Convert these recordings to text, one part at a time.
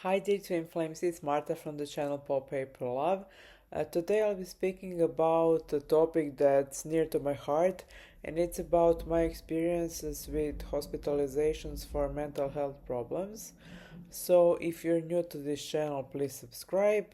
Hi dear Twin Flames, it's Marta from the channel Pop Paper Love. Today I'll be speaking about a topic that's near to my heart, and it's about my experiences with hospitalizations for mental health problems. So if you're new to this channel, please subscribe.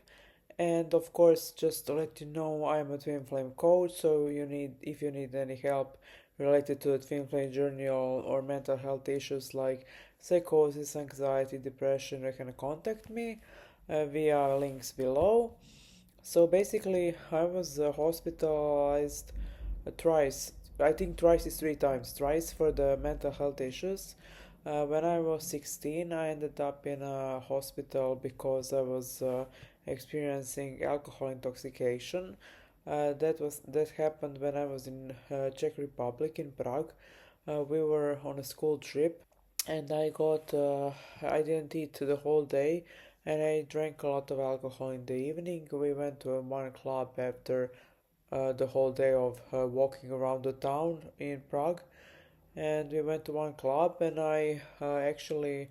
And of course, just to let you know, I'm a twin flame coach, so if you need any help related to the twin flame journey or mental health issues like psychosis, anxiety, depression, you can contact me via links below. So basically, I was hospitalized thrice. I think thrice is three times. Thrice for the mental health issues. When I was 16, I ended up in a hospital because I was experiencing alcohol intoxication. That happened when I was in Czech Republic in Prague. We were on a school trip, and I didn't eat the whole day, and I drank a lot of alcohol in the evening. We went to one club after the whole day of walking around the town in Prague, and we went to one club, and I actually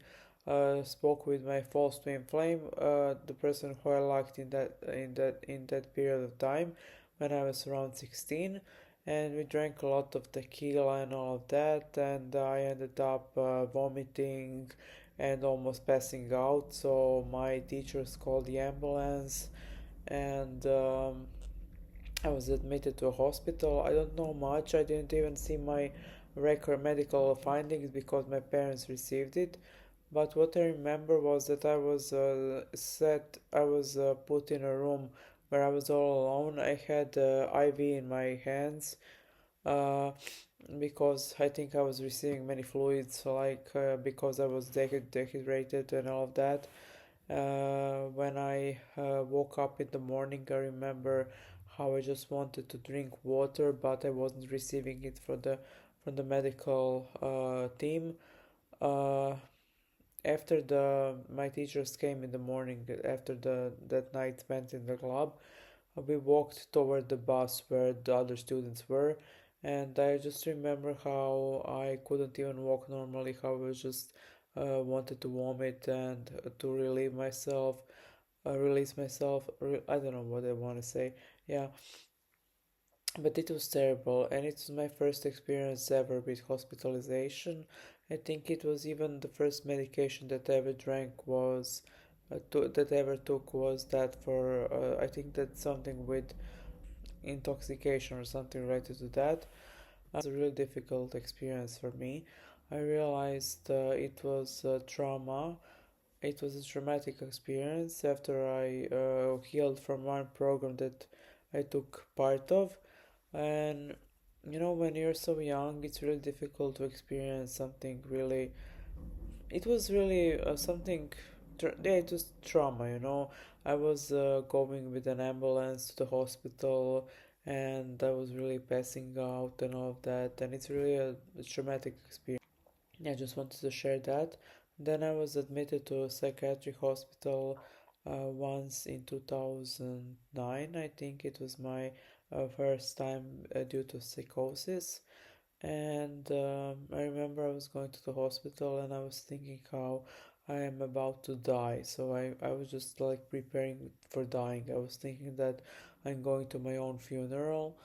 spoke with my false twin flame, the person who I liked in that period of time when I was around 16, and we drank a lot of tequila and all of that, and I ended up vomiting and almost passing out. So my teachers called the ambulance, and I was admitted to a hospital. I don't know much. I didn't even see my record medical findings because my parents received it. But what I remember was that I was put in a room where I was all alone. I had IV in my hands uh, because I think I was receiving many fluids, like because I was dehydrated and all of that. When I woke up in the morning, I remember how I just wanted to drink water, but I wasn't receiving it from the medical team. Uh, After the my teachers came in the morning after the that night spent in the club, we walked toward the bus where the other students were, and I just remember how I couldn't even walk normally, how I was just wanted to vomit and to release myself. I don't know what I want to say. Yeah, but it was terrible, and it was my first experience ever with hospitalization. I think it was even the first medication that I ever drank was that I ever took was that for I think that's something with intoxication or something related to that. It was a really difficult experience for me. I realized it was trauma. It was a traumatic experience after I healed from one program that I took part of. And when you're so young, it's really difficult to experience something really. It was really something. Yeah, it was trauma. I was going with an ambulance to the hospital, and I was really passing out and all of that, and it's really a traumatic experience. I just wanted to share that. Then I was admitted to a psychiatric hospital once in 2009. I think it was my first time due to psychosis. And I remember I was going to the hospital and I was thinking how I am about to die. So I was just like preparing for dying. I was thinking that I'm going to my own funeral,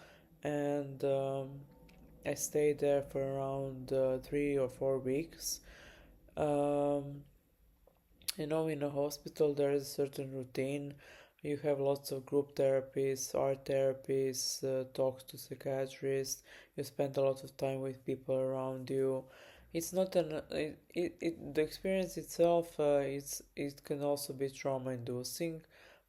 and I stayed there for around 3 or 4 weeks. Um, in a hospital, there is a certain routine. You have lots of group therapies, art therapies, talks to psychiatrists. You spend a lot of time with people around you. It's not the experience itself. It can also be trauma inducing,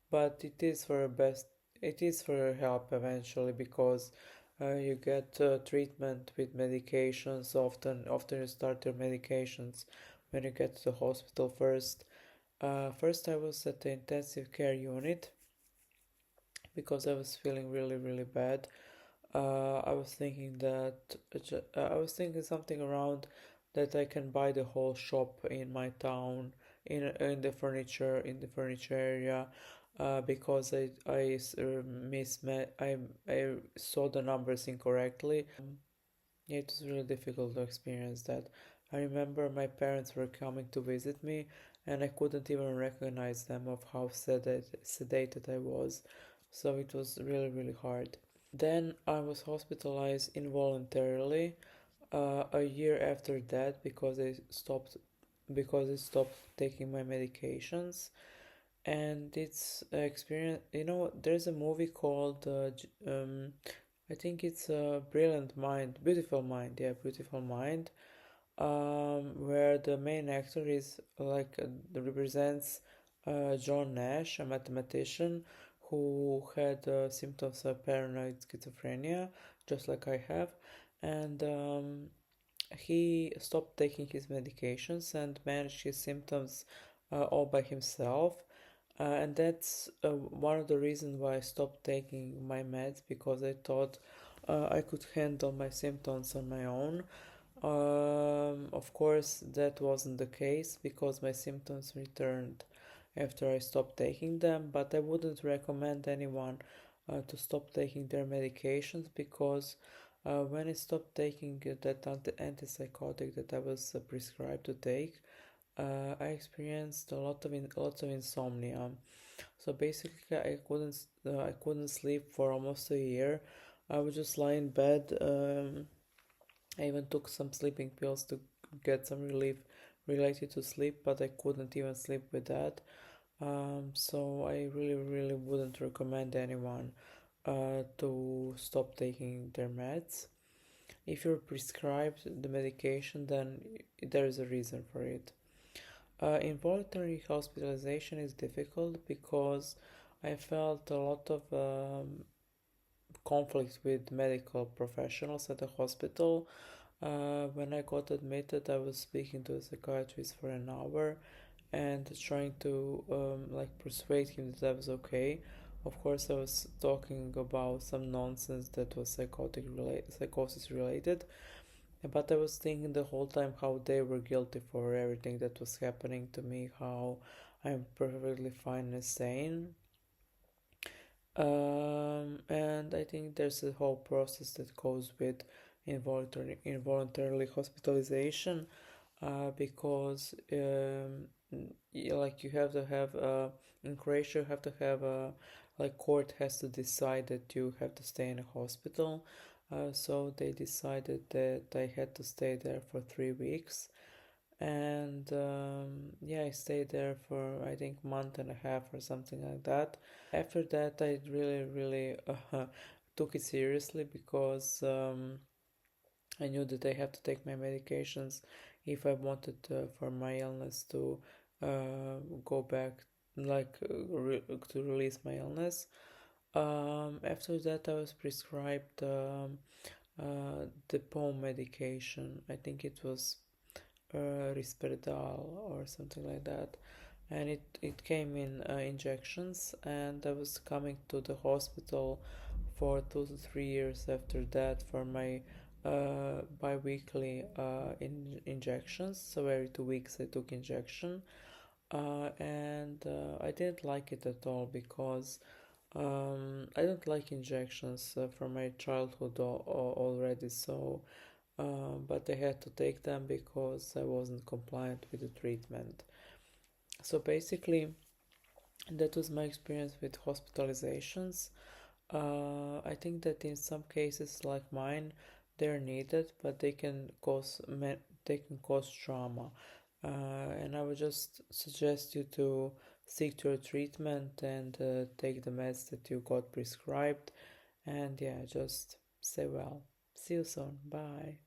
but it is for your best. It is for your help eventually because you get treatment with medications. Often you start your medications when you get to the hospital first. First, I was at the intensive care unit because I was feeling really, really bad. I was thinking I was thinking something around that I can buy the whole shop in my town in the furniture area. Because I saw the numbers incorrectly. Yeah, it was really difficult to experience that. I remember my parents were coming to visit me, and I couldn't even recognize them of how sedated I was. So it was really, really hard. Then I was hospitalized involuntarily a year after that because I stopped taking my medications. And it's experience. There's a movie called I think it's Brilliant Mind, Beautiful Mind. Yeah, Beautiful Mind. Where the main actor is represents John Nash, a mathematician who had symptoms of paranoid schizophrenia, just like I have, and he stopped taking his medications and managed his symptoms all by himself. And that's one of the reasons why I stopped taking my meds, because I thought I could handle my symptoms on my own. Of course, that wasn't the case because my symptoms returned after I stopped taking them, but I wouldn't recommend anyone to stop taking their medications because when I stopped taking that antipsychotic that I was prescribed to take, I experienced lots of insomnia. So basically, I couldn't sleep for almost a year. I would just lie in bed. I even took some sleeping pills to get some relief related to sleep, but I couldn't even sleep with that. So I really, really wouldn't recommend anyone to stop taking their meds. If you're prescribed the medication, then there is a reason for it. Involuntary hospitalization is difficult because I felt a lot of conflict with medical professionals at the hospital. When I got admitted, I was speaking to a psychiatrist for an hour and trying to persuade him that I was okay. Of course, I was talking about some nonsense that was psychosis related, but I was thinking the whole time how they were guilty for everything that was happening to me, how I'm perfectly fine and sane. And I think there's a whole process that goes with involuntarily hospitalization, because you have to have in Croatia you have to have a court has to decide that you have to stay in a hospital. So they decided that I had to stay there for 3 weeks, and yeah, I stayed there for I think month and a half or something like that. After that, I really, really took it seriously because I knew that I have to take my medications if I wanted for my illness to go back, to release my illness. After that, I was prescribed the POM medication. I think it was Risperdal or something like that, and it came in injections, and I was coming to the hospital for 2 to 3 years after that for my bi-weekly injections. So every 2 weeks I took injection, and I didn't like it at all because I don't like injections from my childhood already. So but I had to take them because I wasn't compliant with the treatment. So basically, that was my experience with hospitalizations. I think that in some cases like mine, they're needed, but they can cause trauma. And I would just suggest you to seek your treatment and take the meds that you got prescribed. And yeah, just stay well. See you soon. Bye.